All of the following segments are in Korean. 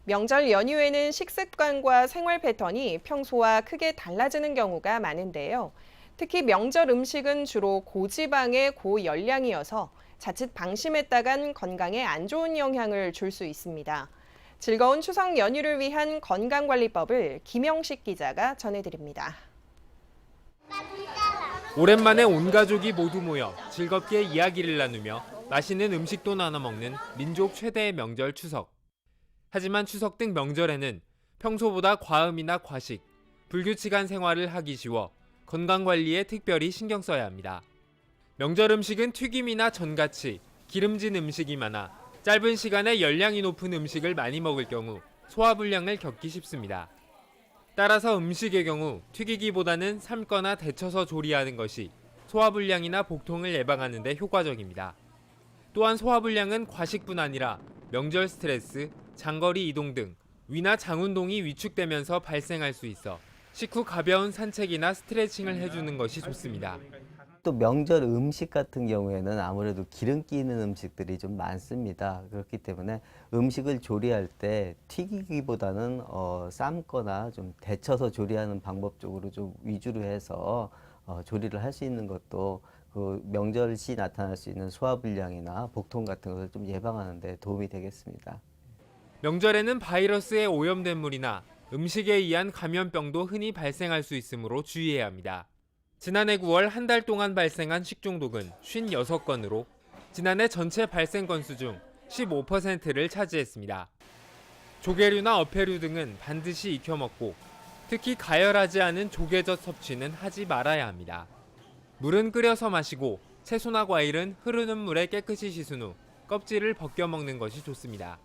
명절 연휴에는 식습관과 생활 패턴이 평소와 크게 달라지는 경우가 많은데요. 특히 명절 음식은 주로 고지방의 고열량이어서 자칫 방심했다간 건강에 안 좋은 영향을 줄 수 있습니다. 즐거운 추석 연휴를 위한 건강관리법을 김영식 기자가 전해드립니다. 오랜만에 온 가족이 모두 모여 즐겁게 이야기를 나누며 맛있는 음식도 나눠 먹는 민족 최대의 명절 추석. 하지만 추석 등 명절에는 평소보다 과음이나 과식, 불규칙한 생활을 하기 쉬워 건강관리에 특별히 신경 써야 합니다. 명절 음식은 튀김이나 전같이 기름진 음식이 많아 짧은 시간에 열량이 높은 음식을 많이 먹을 경우 소화불량을 겪기 쉽습니다. 따라서 음식의 경우 튀기기보다는 삶거나 데쳐서 조리하는 것이 소화불량이나 복통을 예방하는 데 효과적입니다. 또한 소화불량은 과식뿐 아니라 명절 스트레스, 장거리 이동 등 위나 장운동이 위축되면서 발생할 수 있어 식후 가벼운 산책이나 스트레칭을 해주는 것이 좋습니다. 또 명절 음식 같은 경우에는 아무래도 기름기 있는 음식들이 좀 많습니다. 그렇기 때문에 음식을 조리할 때 튀기기보다는 삶거나 좀 데쳐서 조리하는 방법 쪽으로 좀 위주로 해서 조리를 할 수 있는 것도 그 명절 시 나타날 수 있는 소화불량이나 복통 같은 것을 좀 예방하는 데 도움이 되겠습니다. 명절에는 바이러스에 오염된 물이나 음식에 의한 감염병도 흔히 발생할 수 있으므로 주의해야 합니다. 지난해 9월 한 달 동안 발생한 식중독은 56건으로 지난해 전체 발생 건수 중 15%를 차지했습니다. 조개류나 어패류 등은 반드시 익혀 먹고 특히 가열하지 않은 조개젓 섭취는 하지 말아야 합니다. 물은 끓여서 마시고 채소나 과일은 흐르는 물에 깨끗이 씻은 후 껍질을 벗겨 먹는 것이 좋습니다.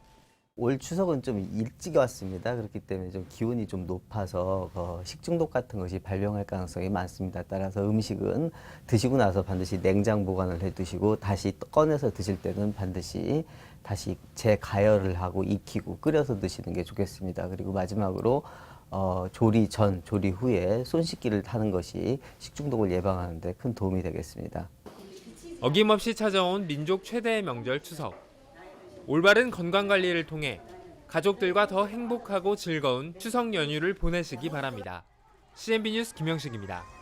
올 추석은 좀 일찍 왔습니다. 그렇기 때문에 좀 기온이 좀 높아서 식중독 같은 것이 발병할 가능성이 많습니다. 따라서 음식은 드시고 나서 반드시 냉장 보관을 해두시고 다시 꺼내서 드실 때는 반드시 다시 재가열을 하고 익히고 끓여서 드시는 게 좋겠습니다. 그리고 마지막으로 조리 전, 조리 후에 손 씻기를 하는 것이 식중독을 예방하는 데 큰 도움이 되겠습니다. 어김없이 찾아온 민족 최대의 명절 추석. 올바른 건강관리를 통해 가족들과 더 행복하고 즐거운 추석 연휴를 보내시기 바랍니다. CNB 뉴스 김영식입니다.